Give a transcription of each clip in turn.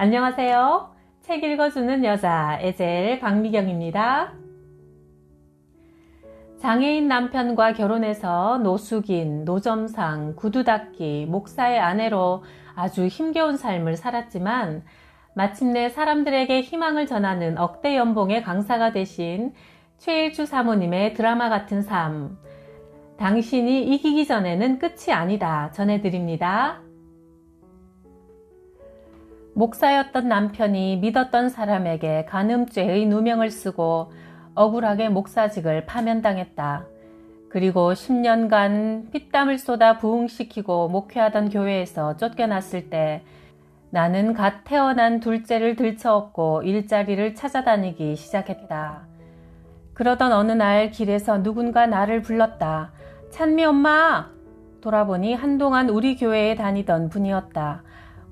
안녕하세요. 책 읽어주는 여자 에젤 박미경입니다. 장애인 남편과 결혼해서 노숙인, 노점상, 구두 닦기, 목사의 아내로 아주 힘겨운 삶을 살았지만 마침내 사람들에게 희망을 전하는 억대 연봉의 강사가 되신 최일주 사모님의 드라마 같은 삶, 당신이 이기기 전에는 끝이 아니다 전해드립니다. 목사였던 남편이 믿었던 사람에게 간음죄의 누명을 쓰고 억울하게 목사직을 파면당했다. 그리고 10년간 피땀을 쏟아 부흥시키고 목회하던 교회에서 쫓겨났을 때 나는 갓 태어난 둘째를 들쳐업고 일자리를 찾아다니기 시작했다. 그러던 어느 날 길에서 누군가 나를 불렀다. 찬미 엄마! 돌아보니 한동안 우리 교회에 다니던 분이었다.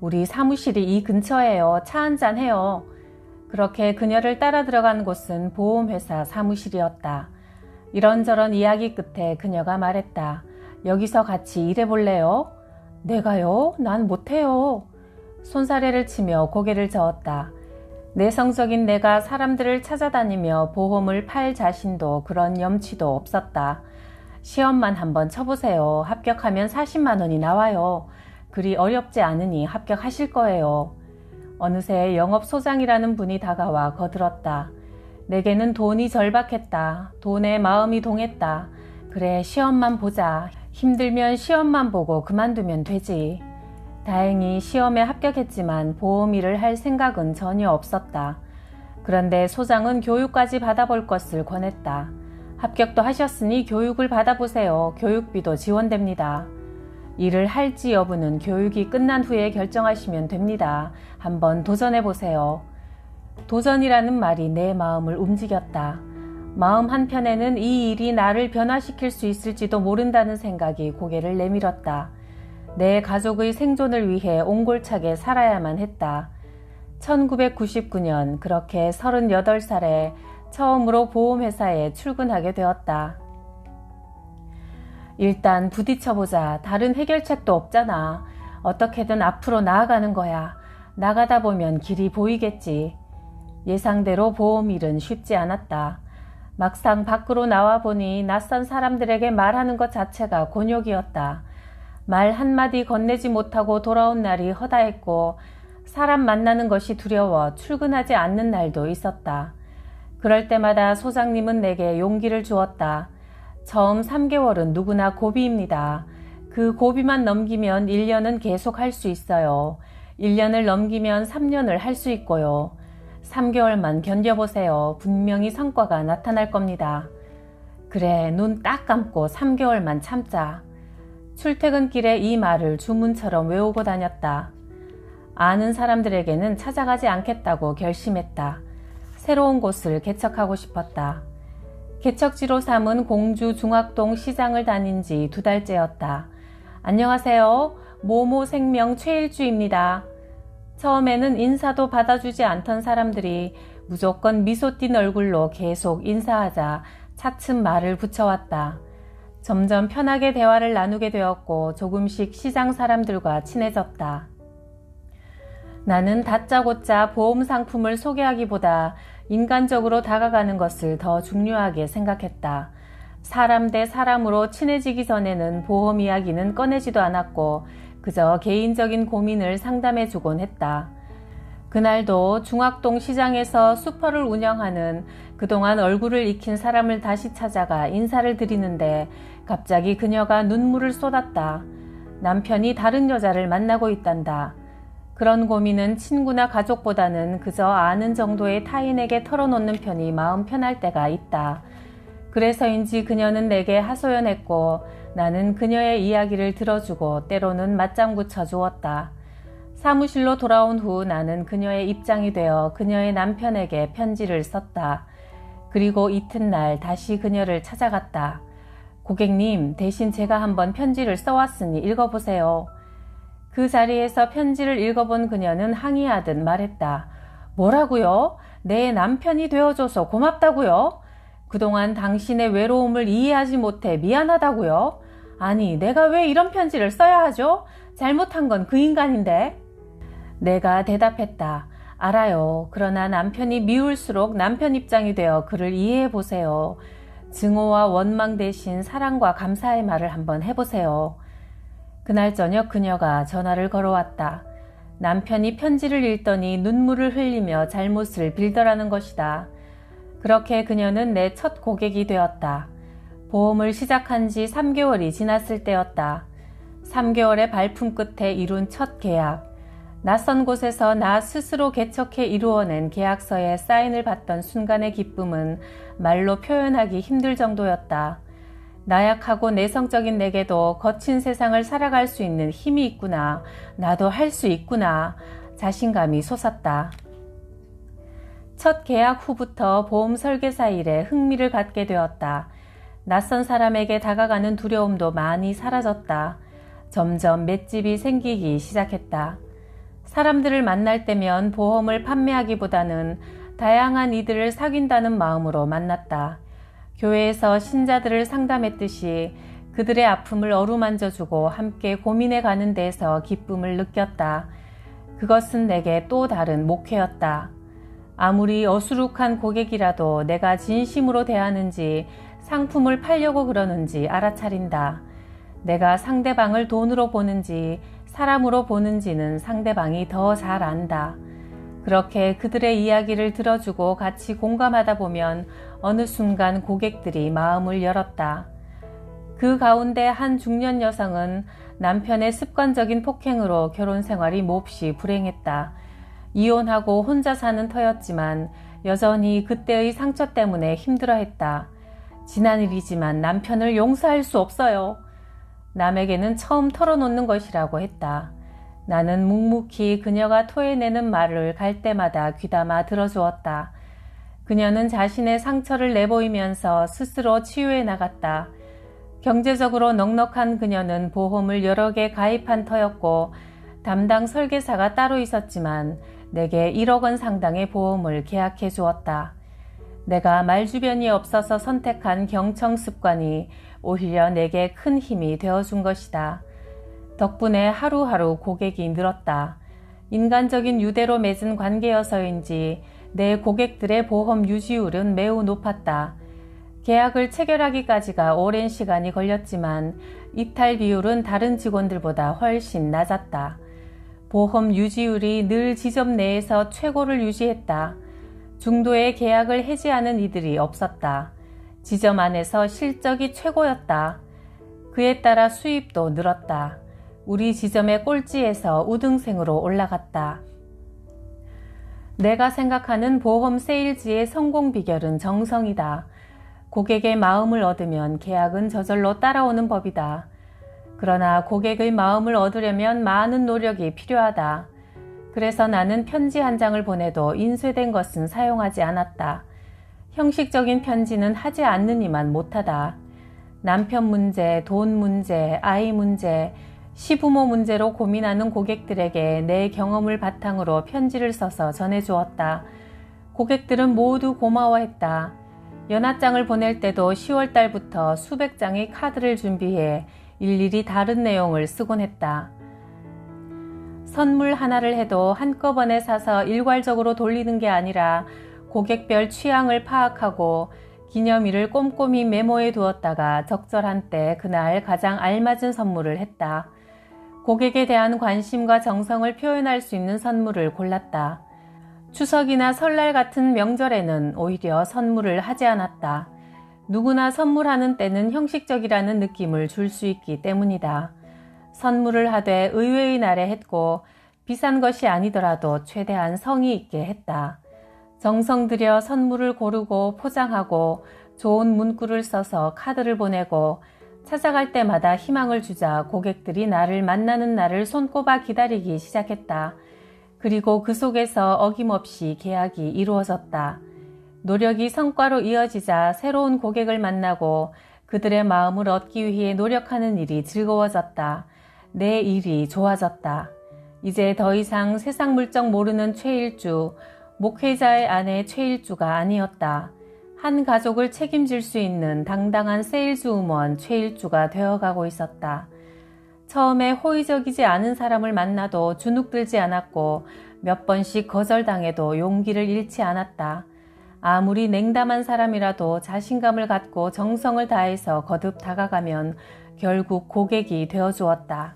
우리 사무실이 이 근처예요. 차 한잔 해요. 그렇게 그녀를 따라 들어간 곳은 보험회사 사무실이었다. 이런저런 이야기 끝에 그녀가 말했다. 여기서 같이 일해볼래요? 내가요? 난 못해요. 손사래를 치며 고개를 저었다. 내성적인 내가 사람들을 찾아다니며 보험을 팔 자신도 그런 염치도 없었다. 시험만 한번 쳐보세요. 합격하면 40만 원이 나와요. 그리 어렵지 않으니 합격하실 거예요. 어느새 영업소장이라는 분이 다가와 거들었다. 내게는 돈이 절박했다. 돈에 마음이 동했다. 그래, 시험만 보자. 힘들면 시험만 보고 그만두면 되지. 다행히 시험에 합격했지만 보험 일을 할 생각은 전혀 없었다. 그런데 소장은 교육까지 받아볼 것을 권했다. 합격도 하셨으니 교육을 받아보세요. 교육비도 지원됩니다. 일을 할지 여부는 교육이 끝난 후에 결정하시면 됩니다. 한번 도전해보세요. 도전이라는 말이 내 마음을 움직였다. 마음 한편에는 이 일이 나를 변화시킬 수 있을지도 모른다는 생각이 고개를 내밀었다. 내 가족의 생존을 위해 옹골차게 살아야만 했다. 1999년 그렇게 38살에 처음으로 보험회사에 출근하게 되었다. 일단 부딪혀보자. 다른 해결책도 없잖아. 어떻게든 앞으로 나아가는 거야. 나가다 보면 길이 보이겠지. 예상대로 보험 일은 쉽지 않았다. 막상 밖으로 나와보니 낯선 사람들에게 말하는 것 자체가 곤욕이었다. 말 한마디 건네지 못하고 돌아온 날이 허다했고 사람 만나는 것이 두려워 출근하지 않는 날도 있었다. 그럴 때마다 소장님은 내게 용기를 주었다. 처음 3개월은 누구나 고비입니다. 그 고비만 넘기면 1년은 계속 할 수 있어요. 1년을 넘기면 3년을 할 수 있고요. 3개월만 견뎌보세요. 분명히 성과가 나타날 겁니다. 그래, 눈 딱 감고 3개월만 참자. 출퇴근길에 이 말을 주문처럼 외우고 다녔다. 아는 사람들에게는 찾아가지 않겠다고 결심했다. 새로운 곳을 개척하고 싶었다. 개척지로 삼은 공주 중학동 시장을 다닌 지 2달째였다. 안녕하세요. 모모생명 최일주입니다. 처음에는 인사도 받아주지 않던 사람들이 무조건 미소 띤 얼굴로 계속 인사하자 차츰 말을 붙여왔다. 점점 편하게 대화를 나누게 되었고 조금씩 시장 사람들과 친해졌다. 나는 다짜고짜 보험 상품을 소개하기보다 인간적으로 다가가는 것을 더 중요하게 생각했다. 사람 대 사람으로 친해지기 전에는 보험 이야기는 꺼내지도 않았고 그저 개인적인 고민을 상담해주곤 했다. 그날도 중학동 시장에서 슈퍼를 운영하는 그동안 얼굴을 익힌 사람을 다시 찾아가 인사를 드리는데 갑자기 그녀가 눈물을 쏟았다. 남편이 다른 여자를 만나고 있단다. 그런 고민은 친구나 가족보다는 그저 아는 정도의 타인에게 털어놓는 편이 마음 편할 때가 있다. 그래서인지 그녀는 내게 하소연했고 나는 그녀의 이야기를 들어주고 때로는 맞장구 쳐주었다. 사무실로 돌아온 후 나는 그녀의 입장이 되어 그녀의 남편에게 편지를 썼다. 그리고 이튿날 다시 그녀를 찾아갔다. 고객님, 대신 제가 한번 편지를 써왔으니 읽어보세요. 그 자리에서 편지를 읽어본 그녀는 항의하듯 말했다. 뭐라고요? 내 남편이 되어줘서 고맙다고요? 그동안 당신의 외로움을 이해하지 못해 미안하다고요? 아니, 내가 왜 이런 편지를 써야 하죠? 잘못한 건 그 인간인데. 내가 대답했다. 알아요. 그러나 남편이 미울수록 남편 입장이 되어 그를 이해해 보세요. 증오와 원망 대신 사랑과 감사의 말을 한번 해보세요. 그날 저녁 그녀가 전화를 걸어왔다. 남편이 편지를 읽더니 눈물을 흘리며 잘못을 빌더라는 것이다. 그렇게 그녀는 내 첫 고객이 되었다. 보험을 시작한 지 3개월이 지났을 때였다. 3개월의 발품 끝에 이룬 첫 계약. 낯선 곳에서 나 스스로 개척해 이루어낸 계약서에 사인을 받던 순간의 기쁨은 말로 표현하기 힘들 정도였다. 나약하고 내성적인 내게도 거친 세상을 살아갈 수 있는 힘이 있구나. 나도 할 수 있구나. 자신감이 솟았다. 첫 계약 후부터 보험 설계사 일에 흥미를 갖게 되었다. 낯선 사람에게 다가가는 두려움도 많이 사라졌다. 점점 맷집이 생기기 시작했다. 사람들을 만날 때면 보험을 판매하기보다는 다양한 이들을 사귄다는 마음으로 만났다. 교회에서 신자들을 상담했듯이 그들의 아픔을 어루만져주고 함께 고민해가는 데에서 기쁨을 느꼈다. 그것은 내게 또 다른 목회였다. 아무리 어수룩한 고객이라도 내가 진심으로 대하는지 상품을 팔려고 그러는지 알아차린다. 내가 상대방을 돈으로 보는지 사람으로 보는지는 상대방이 더 잘 안다. 그렇게 그들의 이야기를 들어주고 같이 공감하다 보면 어느 순간 고객들이 마음을 열었다. 그 가운데 한 중년 여성은 남편의 습관적인 폭행으로 결혼 생활이 몹시 불행했다. 이혼하고 혼자 사는 터였지만 여전히 그때의 상처 때문에 힘들어했다. 지난 일이지만 남편을 용서할 수 없어요. 남에게는 처음 털어놓는 것이라고 했다. 나는 묵묵히 그녀가 토해내는 말을 갈 때마다 귀담아 들어주었다. 그녀는 자신의 상처를 내보이면서 스스로 치유해 나갔다. 경제적으로 넉넉한 그녀는 보험을 여러 개 가입한 터였고 담당 설계사가 따로 있었지만 내게 1억 원 상당의 보험을 계약해 주었다. 내가 말주변이 없어서 선택한 경청 습관이 오히려 내게 큰 힘이 되어준 것이다. 덕분에 하루하루 고객이 늘었다. 인간적인 유대로 맺은 관계여서인지 내 고객들의 보험 유지율은 매우 높았다. 계약을 체결하기까지가 오랜 시간이 걸렸지만 이탈 비율은 다른 직원들보다 훨씬 낮았다. 보험 유지율이 늘 지점 내에서 최고를 유지했다. 중도의 계약을 해지하는 이들이 없었다. 지점 안에서 실적이 최고였다. 그에 따라 수입도 늘었다. 우리 지점의 꼴찌에서 우등생으로 올라갔다. 내가 생각하는 보험 세일즈의 성공 비결은 정성이다. 고객의 마음을 얻으면 계약은 저절로 따라오는 법이다. 그러나 고객의 마음을 얻으려면 많은 노력이 필요하다. 그래서 나는 편지 한 장을 보내도 인쇄된 것은 사용하지 않았다. 형식적인 편지는 하지 않느니만 못하다. 남편 문제, 돈 문제, 아이 문제, 시부모 문제로 고민하는 고객들에게 내 경험을 바탕으로 편지를 써서 전해주었다. 고객들은 모두 고마워했다. 연합장을 보낼 때도 10월 달부터 수백 장의 카드를 준비해 일일이 다른 내용을 쓰곤 했다. 선물 하나를 해도 한꺼번에 사서 일괄적으로 돌리는 게 아니라 고객별 취향을 파악하고 기념일을 꼼꼼히 메모해 두었다가 적절한 때 그날 가장 알맞은 선물을 했다. 고객에 대한 관심과 정성을 표현할 수 있는 선물을 골랐다. 추석이나 설날 같은 명절에는 오히려 선물을 하지 않았다. 누구나 선물하는 때는 형식적이라는 느낌을 줄 수 있기 때문이다. 선물을 하되 의외의 날에 했고 비싼 것이 아니더라도 최대한 성의 있게 했다. 정성 들여 선물을 고르고 포장하고 좋은 문구를 써서 카드를 보내고 찾아갈 때마다 희망을 주자 고객들이 나를 만나는 날을 손꼽아 기다리기 시작했다. 그리고 그 속에서 어김없이 계약이 이루어졌다. 노력이 성과로 이어지자 새로운 고객을 만나고 그들의 마음을 얻기 위해 노력하는 일이 즐거워졌다. 내 일이 좋아졌다. 이제 더 이상 세상 물정 모르는 최일주, 목회자의 아내 최일주가 아니었다. 한 가족을 책임질 수 있는 당당한 세일즈우먼 최일주가 되어가고 있었다. 처음에 호의적이지 않은 사람을 만나도 주눅들지 않았고 몇 번씩 거절당해도 용기를 잃지 않았다. 아무리 냉담한 사람이라도 자신감을 갖고 정성을 다해서 거듭 다가가면 결국 고객이 되어주었다.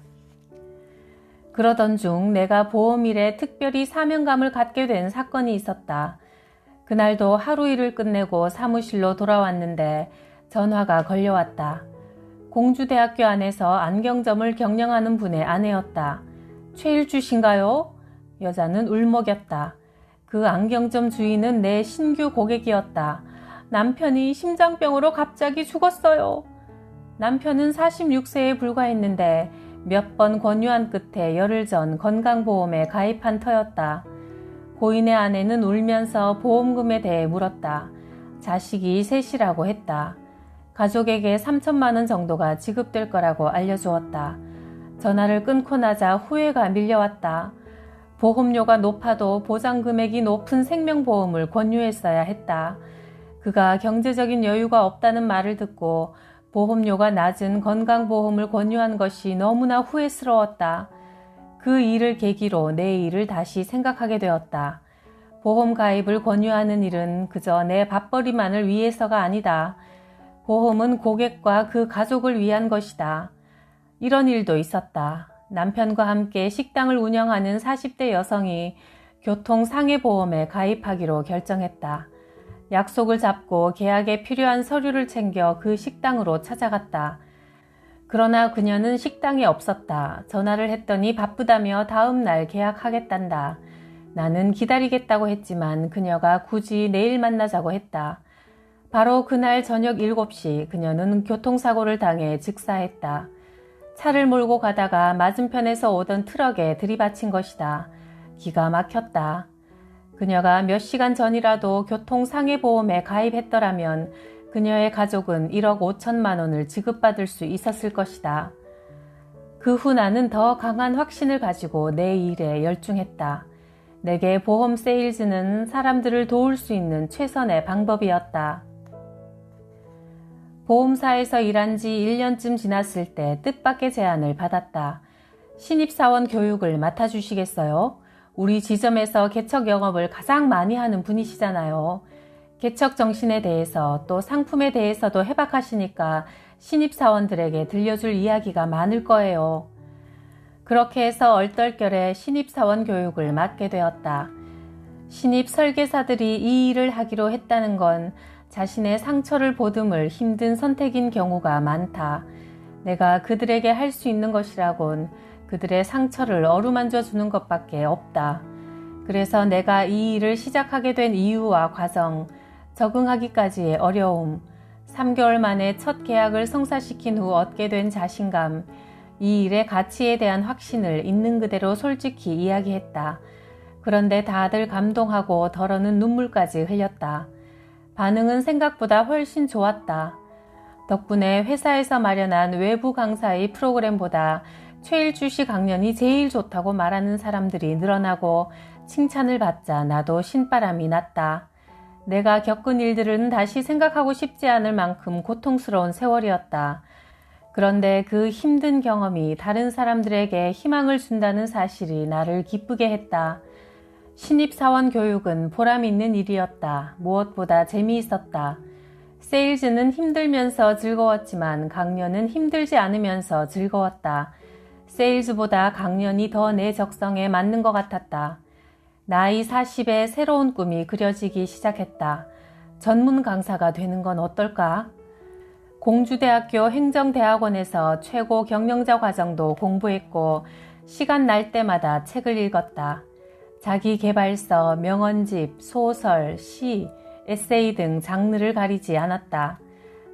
그러던 중 내가 보험일에 특별히 사명감을 갖게 된 사건이 있었다. 그날도 하루 일을 끝내고 사무실로 돌아왔는데 전화가 걸려왔다. 공주대학교 안에서 안경점을 경영하는 분의 아내였다. 최일주 씨인가요? 여자는 울먹였다. 그 안경점 주인은 내 신규 고객이었다. 남편이 심장병으로 갑자기 죽었어요. 남편은 46세에 불과했는데 몇 번 권유한 끝에 열흘 전 건강보험에 가입한 터였다. 고인의 아내는 울면서 보험금에 대해 물었다. 자식이 셋이라고 했다. 가족에게 3천만 원 정도가 지급될 거라고 알려주었다. 전화를 끊고 나자 후회가 밀려왔다. 보험료가 높아도 보장금액이 높은 생명보험을 권유했어야 했다. 그가 경제적인 여유가 없다는 말을 듣고 보험료가 낮은 건강보험을 권유한 것이 너무나 후회스러웠다. 그 일을 계기로 내 일을 다시 생각하게 되었다. 보험 가입을 권유하는 일은 그저 내 밥벌이만을 위해서가 아니다. 보험은 고객과 그 가족을 위한 것이다. 이런 일도 있었다. 남편과 함께 식당을 운영하는 40대 여성이 교통상해보험에 가입하기로 결정했다. 약속을 잡고 계약에 필요한 서류를 챙겨 그 식당으로 찾아갔다. 그러나 그녀는 식당에 없었다. 전화를 했더니 바쁘다며 다음 날 계약하겠단다. 나는 기다리겠다고 했지만 그녀가 굳이 내일 만나자고 했다. 바로 그날 저녁 7시 그녀는 교통사고를 당해 즉사했다. 차를 몰고 가다가 맞은편에서 오던 트럭에 들이받친 것이다. 기가 막혔다. 그녀가 몇 시간 전이라도 교통상해보험에 가입했더라면 그녀의 가족은 1억 5천만 원을 지급받을 수 있었을 것이다. 그 후 나는 더 강한 확신을 가지고 내 일에 열중했다. 내게 보험 세일즈는 사람들을 도울 수 있는 최선의 방법이었다. 보험사에서 일한 지 1년쯤 지났을 때 뜻밖의 제안을 받았다. 신입사원 교육을 맡아주시겠어요? 우리 지점에서 개척 영업을 가장 많이 하는 분이시잖아요. 개척 정신에 대해서 또 상품에 대해서도 해박하시니까 신입사원들에게 들려줄 이야기가 많을 거예요. 그렇게 해서 얼떨결에 신입사원 교육을 맡게 되었다. 신입 설계사들이 이 일을 하기로 했다는 건 자신의 상처를 보듬을 힘든 선택인 경우가 많다. 내가 그들에게 할 수 있는 것이라곤 그들의 상처를 어루만져 주는 것밖에 없다. 그래서 내가 이 일을 시작하게 된 이유와 과정, 적응하기까지의 어려움, 3개월 만에 첫 계약을 성사시킨 후 얻게 된 자신감, 이 일의 가치에 대한 확신을 있는 그대로 솔직히 이야기했다. 그런데 다들 감동하고 덜어는 눈물까지 흘렸다. 반응은 생각보다 훨씬 좋았다. 덕분에 회사에서 마련한 외부 강사의 프로그램보다 최일주 씨 강연이 제일 좋다고 말하는 사람들이 늘어나고 칭찬을 받자 나도 신바람이 났다. 내가 겪은 일들은 다시 생각하고 싶지 않을 만큼 고통스러운 세월이었다. 그런데 그 힘든 경험이 다른 사람들에게 희망을 준다는 사실이 나를 기쁘게 했다. 신입사원 교육은 보람 있는 일이었다. 무엇보다 재미있었다. 세일즈는 힘들면서 즐거웠지만 강연은 힘들지 않으면서 즐거웠다. 세일즈보다 강연이 더 내 적성에 맞는 것 같았다. 나이 40에 새로운 꿈이 그려지기 시작했다. 전문 강사가 되는 건 어떨까? 공주대학교 행정대학원에서 최고 경영자 과정도 공부했고 시간 날 때마다 책을 읽었다. 자기계발서, 명언집, 소설, 시, 에세이 등 장르를 가리지 않았다.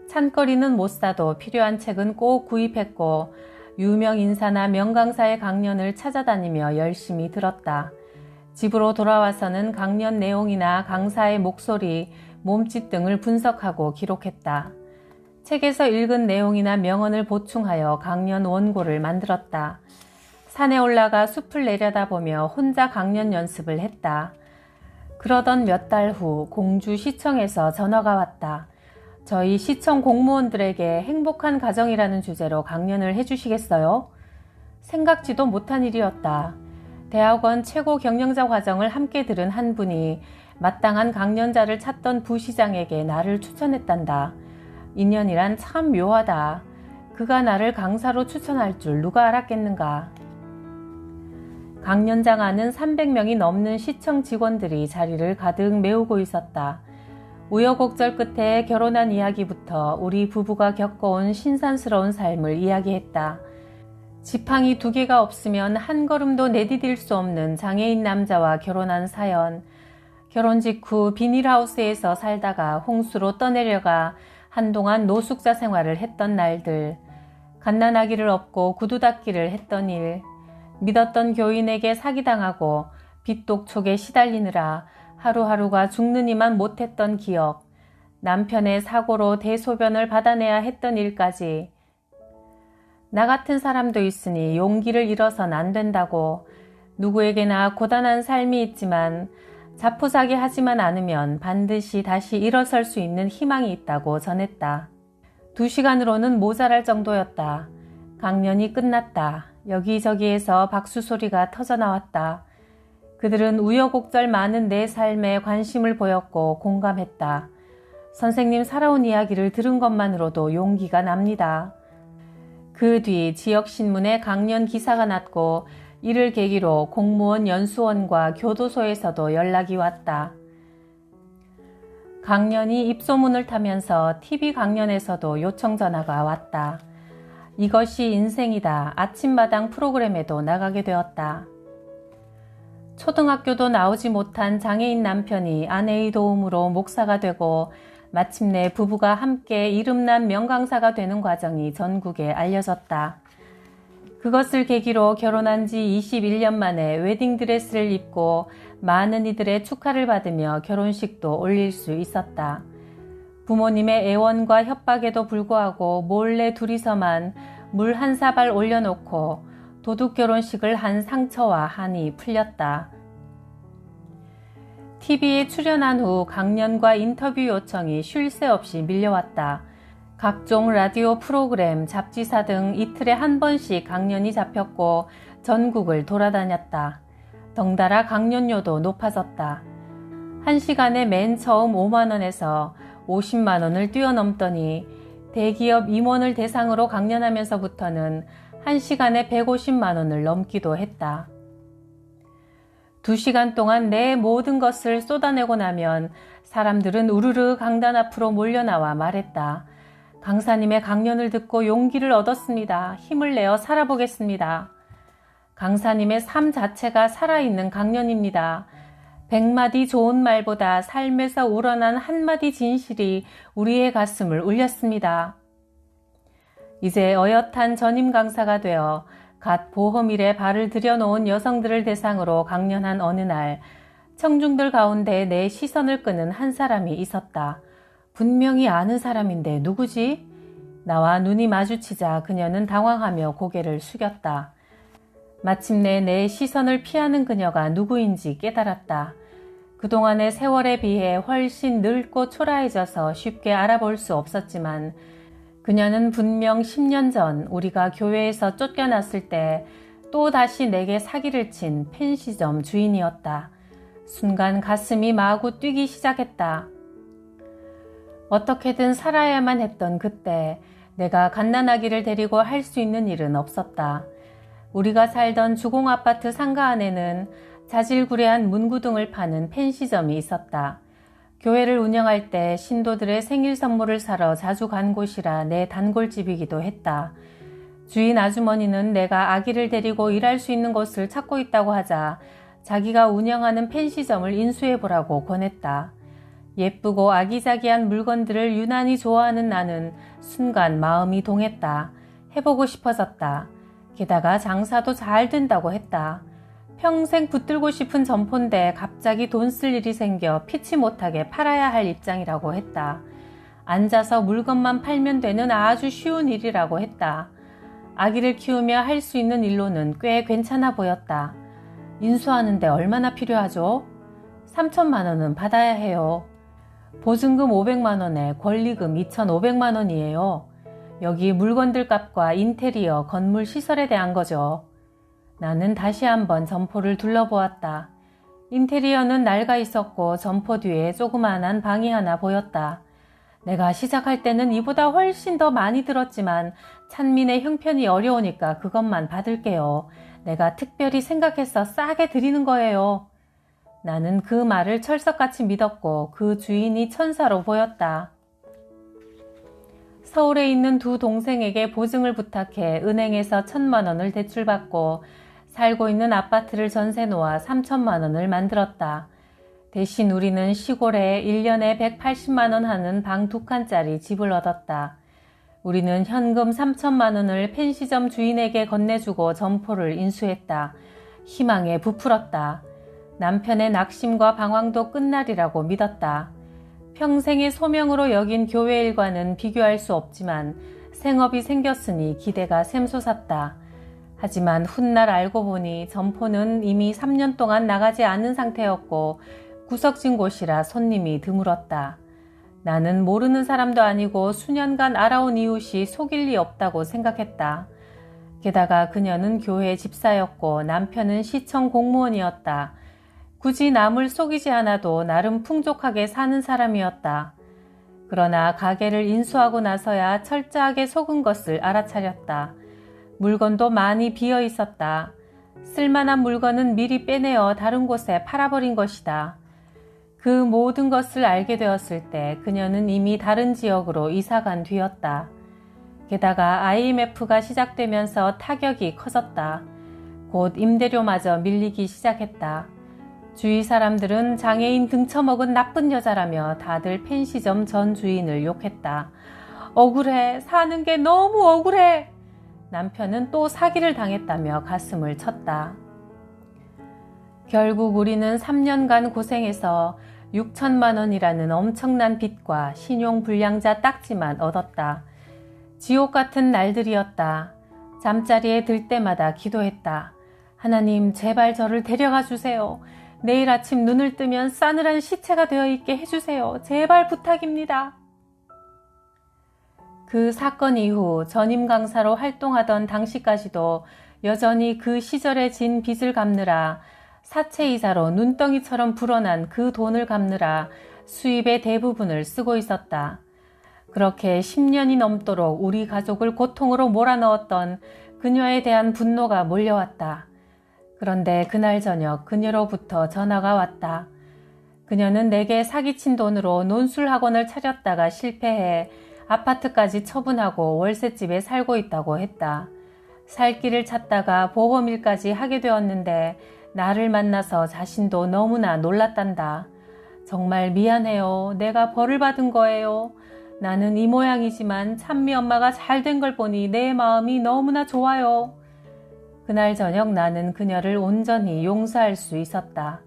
찬거리는 못 사도 필요한 책은 꼭 구입했고 유명 인사나 명강사의 강연을 찾아다니며 열심히 들었다. 집으로 돌아와서는 강연 내용이나 강사의 목소리, 몸짓 등을 분석하고 기록했다. 책에서 읽은 내용이나 명언을 보충하여 강연 원고를 만들었다. 산에 올라가 숲을 내려다보며 혼자 강연 연습을 했다. 그러던 몇 달 후 공주시청에서 전화가 왔다. 저희 시청 공무원들에게 행복한 가정이라는 주제로 강연을 해주시겠어요? 생각지도 못한 일이었다. 대학원 최고 경영자 과정을 함께 들은 한 분이 마땅한 강연자를 찾던 부시장에게 나를 추천했단다. 인연이란 참 묘하다. 그가 나를 강사로 추천할 줄 누가 알았겠는가. 강연장 안은 300명이 넘는 시청 직원들이 자리를 가득 메우고 있었다. 우여곡절 끝에 결혼한 이야기부터 우리 부부가 겪어온 신선스러운 삶을 이야기했다. 지팡이 2개가 없으면 한 걸음도 내디딜 수 없는 장애인 남자와 결혼한 사연, 결혼 직후 비닐하우스에서 살다가 홍수로 떠내려가 한동안 노숙자 생활을 했던 날들, 갓난아기를 업고 구두 닦기를 했던 일, 믿었던 교인에게 사기당하고 빚독촉에 시달리느라 하루하루가 죽느니만 못했던 기억, 남편의 사고로 대소변을 받아내야 했던 일까지. 나 같은 사람도 있으니 용기를 잃어선 안 된다고, 누구에게나 고단한 삶이 있지만 자포자기 하지만 않으면 반드시 다시 일어설 수 있는 희망이 있다고 전했다. 2시간으로는 모자랄 정도였다. 강연이 끝났다. 여기저기에서 박수 소리가 터져나왔다. 그들은 우여곡절 많은 내 삶에 관심을 보였고 공감했다. 선생님 살아온 이야기를 들은 것만으로도 용기가 납니다. 그 뒤 지역신문에 강연 기사가 났고 이를 계기로 공무원 연수원과 교도소에서도 연락이 왔다. 강연이 입소문을 타면서 TV 강연에서도 요청 전화가 왔다. 이것이 인생이다. 아침마당 프로그램에도 나가게 되었다. 초등학교도 나오지 못한 장애인 남편이 아내의 도움으로 목사가 되고 마침내 부부가 함께 이름난 명강사가 되는 과정이 전국에 알려졌다. 그것을 계기로 결혼한 지 21년 만에 웨딩드레스를 입고 많은 이들의 축하를 받으며 결혼식도 올릴 수 있었다. 부모님의 애원과 협박에도 불구하고 몰래 둘이서만 물 한 사발 올려놓고 도둑 결혼식을 한 상처와 한이 풀렸다. TV에 출연한 후 강연과 인터뷰 요청이 쉴 새 없이 밀려왔다. 각종 라디오 프로그램, 잡지사 등 이틀에 한 번씩 강연이 잡혔고 전국을 돌아다녔다. 덩달아 강연료도 높아졌다. 1시간에 맨 처음 5만원에서 50만원을 뛰어넘더니 대기업 임원을 대상으로 강연하면서부터는 1시간에 150만원을 넘기도 했다. 2시간 동안 내 모든 것을 쏟아내고 나면 사람들은 우르르 강단 앞으로 몰려나와 말했다. 강사님의 강연을 듣고 용기를 얻었습니다. 힘을 내어 살아보겠습니다. 강사님의 삶 자체가 살아있는 강연입니다. 100마디 좋은 말보다 삶에서 우러난 한마디 진실이 우리의 가슴을 울렸습니다. 이제 어엿한 전임 강사가 되어 갓 보험일에 발을 들여놓은 여성들을 대상으로 강연한 어느 날 청중들 가운데 내 시선을 끄는 한 사람이 있었다. 분명히 아는 사람인데 누구지? 나와 눈이 마주치자 그녀는 당황하며 고개를 숙였다. 마침내 내 시선을 피하는 그녀가 누구인지 깨달았다. 그동안의 세월에 비해 훨씬 늙고 초라해져서 쉽게 알아볼 수 없었지만 그녀는 분명 10년 전 우리가 교회에서 쫓겨났을 때 또다시 내게 사기를 친 펜시점 주인이었다. 순간 가슴이 마구 뛰기 시작했다. 어떻게든 살아야만 했던 그때 내가 갓난아기를 데리고 할 수 있는 일은 없었다. 우리가 살던 주공아파트 상가 안에는 자질구레한 문구등을 파는 펜시점이 있었다. 교회를 운영할 때 신도들의 생일 선물을 사러 자주 간 곳이라 내 단골집이기도 했다. 주인 아주머니는 내가 아기를 데리고 일할 수 있는 곳을 찾고 있다고 하자 자기가 운영하는 펜시점을 인수해보라고 권했다. 예쁘고 아기자기한 물건들을 유난히 좋아하는 나는 순간 마음이 동했다. 해보고 싶어졌다. 게다가 장사도 잘 된다고 했다. 평생 붙들고 싶은 점포인데 갑자기 돈 쓸 일이 생겨 피치 못하게 팔아야 할 입장이라고 했다. 앉아서 물건만 팔면 되는 아주 쉬운 일이라고 했다. 아기를 키우며 할 수 있는 일로는 꽤 괜찮아 보였다. 인수하는데 얼마나 필요하죠? 3천만 원은 받아야 해요. 보증금 500만 원에 권리금 2,500만 원이에요. 여기 물건들 값과 인테리어, 건물 시설에 대한 거죠. 나는 다시 한번 점포를 둘러보았다. 인테리어는 낡아 있었고 점포 뒤에 조그마한 방이 하나 보였다. 내가 시작할 때는 이보다 훨씬 더 많이 들었지만 찬민의 형편이 어려우니까 그것만 받을게요. 내가 특별히 생각해서 싸게 드리는 거예요. 나는 그 말을 철석같이 믿었고 그 주인이 천사로 보였다. 서울에 있는 두 동생에게 보증을 부탁해 은행에서 1,000만 원을 대출받고 살고 있는 아파트를 전세 놓아 3,000만 원을 만들었다. 대신 우리는 시골에 1년에 180만 원 하는 방 2칸짜리 집을 얻었다. 우리는 현금 3,000만 원을 펜시점 주인에게 건네주고 점포를 인수했다. 희망에 부풀었다. 남편의 낙심과 방황도 끝날이라고 믿었다. 평생의 소명으로 여긴 교회 일과는 비교할 수 없지만 생업이 생겼으니 기대가 샘솟았다. 하지만 훗날 알고 보니 점포는 이미 3년 동안 나가지 않은 상태였고 구석진 곳이라 손님이 드물었다. 나는 모르는 사람도 아니고 수년간 알아온 이웃이 속일 리 없다고 생각했다. 게다가 그녀는 교회 집사였고 남편은 시청 공무원이었다. 굳이 남을 속이지 않아도 나름 풍족하게 사는 사람이었다. 그러나 가게를 인수하고 나서야 철저하게 속은 것을 알아차렸다. 물건도 많이 비어 있었다. 쓸만한 물건은 미리 빼내어 다른 곳에 팔아버린 것이다. 그 모든 것을 알게 되었을 때 그녀는 이미 다른 지역으로 이사간 뒤였다. 게다가 IMF가 시작되면서 타격이 커졌다. 곧 임대료마저 밀리기 시작했다. 주위 사람들은 장애인 등쳐먹은 나쁜 여자라며 다들 펜시점 전 주인을 욕했다. 억울해. 사는 게 너무 억울해. 남편은 또 사기를 당했다며 가슴을 쳤다. 결국 우리는 3년간 고생해서 6천만 원이라는 엄청난 빚과 신용불량자 딱지만 얻었다. 지옥 같은 날들이었다. 잠자리에 들 때마다 기도했다. 하나님, 제발 저를 데려가 주세요. 내일 아침 눈을 뜨면 싸늘한 시체가 되어 있게 해주세요. 제발 부탁입니다. 그 사건 이후 전임 강사로 활동하던 당시까지도 여전히 그 시절에 진 빚을 갚느라 사채이자로 눈덩이처럼 불어난 그 돈을 갚느라 수입의 대부분을 쓰고 있었다. 그렇게 10년이 넘도록 우리 가족을 고통으로 몰아넣었던 그녀에 대한 분노가 몰려왔다. 그런데 그날 저녁 그녀로부터 전화가 왔다. 그녀는 내게 사기친 돈으로 논술학원을 차렸다가 실패해 아파트까지 처분하고 월세집에 살고 있다고 했다. 살 길을 찾다가 보험일까지 하게 되었는데 나를 만나서 자신도 너무나 놀랐단다. 정말 미안해요. 내가 벌을 받은 거예요. 나는 이 모양이지만 찬미 엄마가 잘 된 걸 보니 내 마음이 너무나 좋아요. 그날 저녁 나는 그녀를 온전히 용서할 수 있었다.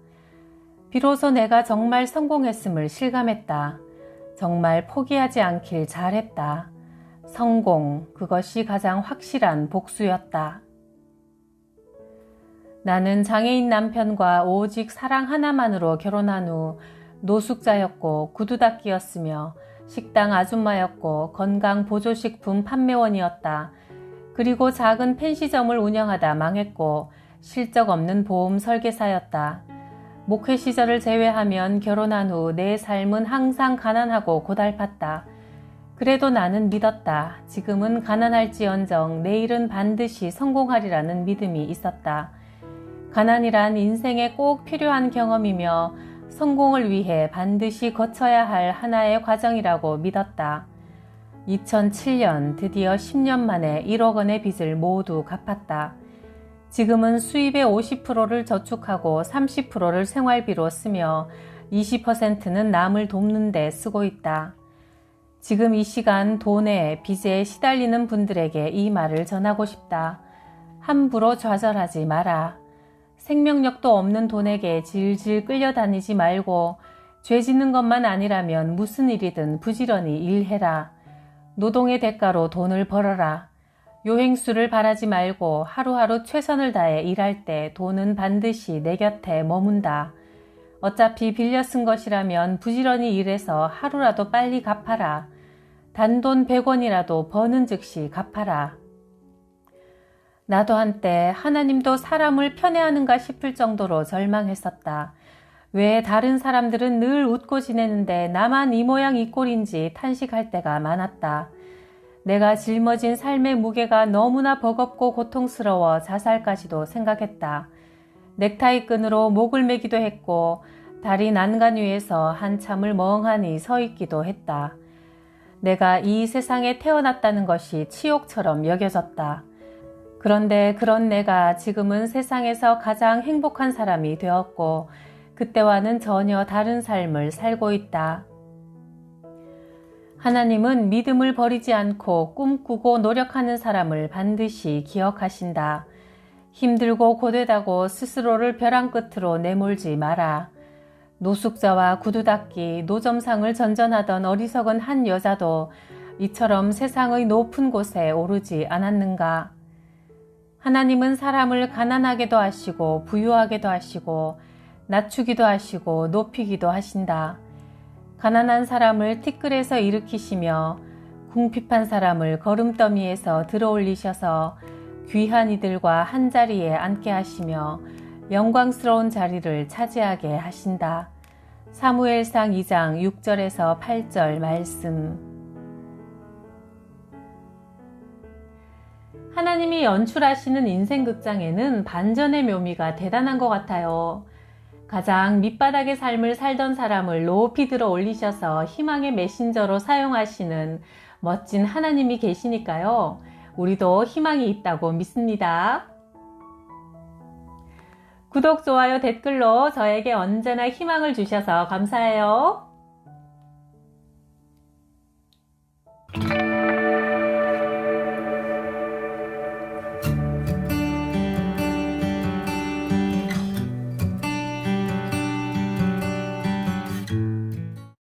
비로소 내가 정말 성공했음을 실감했다. 정말 포기하지 않길 잘했다. 성공, 그것이 가장 확실한 복수였다. 나는 장애인 남편과 오직 사랑 하나만으로 결혼한 후 노숙자였고 구두닦이였으며 식당 아줌마였고 건강보조식품 판매원이었다. 그리고 작은 펜시점을 운영하다 망했고 실적 없는 보험 설계사였다. 목회 시절을 제외하면 결혼한 후 내 삶은 항상 가난하고 고달팠다. 그래도 나는 믿었다. 지금은 가난할지언정 내일은 반드시 성공하리라는 믿음이 있었다. 가난이란 인생에 꼭 필요한 경험이며 성공을 위해 반드시 거쳐야 할 하나의 과정이라고 믿었다. 2007년 드디어 10년 만에 1억 원의 빚을 모두 갚았다. 지금은 수입의 50%를 저축하고 30%를 생활비로 쓰며 20%는 남을 돕는 데 쓰고 있다. 지금 이 시간 돈에 빚에 시달리는 분들에게 이 말을 전하고 싶다. 함부로 좌절하지 마라. 생명력도 없는 돈에게 질질 끌려다니지 말고 죄 짓는 것만 아니라면 무슨 일이든 부지런히 일해라. 노동의 대가로 돈을 벌어라. 요행수를 바라지 말고 하루하루 최선을 다해 일할 때 돈은 반드시 내 곁에 머문다. 어차피 빌려 쓴 것이라면 부지런히 일해서 하루라도 빨리 갚아라. 단돈 100원이라도 버는 즉시 갚아라. 나도 한때 하나님도 사람을 편애하는가 싶을 정도로 절망했었다. 왜 다른 사람들은 늘 웃고 지내는데 나만 이 모양 이 꼴인지 탄식할 때가 많았다. 내가 짊어진 삶의 무게가 너무나 버겁고 고통스러워 자살까지도 생각했다. 넥타이 끈으로 목을 매기도 했고 다리 난간 위에서 한참을 멍하니 서 있기도 했다. 내가 이 세상에 태어났다는 것이 치욕처럼 여겨졌다. 그런데 그런 내가 지금은 세상에서 가장 행복한 사람이 되었고 그때와는 전혀 다른 삶을 살고 있다. 하나님은 믿음을 버리지 않고 꿈꾸고 노력하는 사람을 반드시 기억하신다. 힘들고 고되다고 스스로를 벼랑 끝으로 내몰지 마라. 노숙자와 구두 닦기, 노점상을 전전하던 어리석은 한 여자도 이처럼 세상의 높은 곳에 오르지 않았는가? 하나님은 사람을 가난하게도 하시고 부유하게도 하시고 낮추기도 하시고 높이기도 하신다. 가난한 사람을 티끌에서 일으키시며 궁핍한 사람을 거름더미에서 들어올리셔서 귀한 이들과 한자리에 앉게 하시며 영광스러운 자리를 차지하게 하신다. 사무엘상 2장 6절에서 8절 말씀. 하나님이 연출하시는 인생극장에는 반전의 묘미가 대단한 것 같아요. 가장 밑바닥의 삶을 살던 사람을 높이 들어 올리셔서 희망의 메신저로 사용하시는 멋진 하나님이 계시니까요. 우리도 희망이 있다고 믿습니다. 구독, 좋아요, 댓글로 저에게 언제나 희망을 주셔서 감사해요.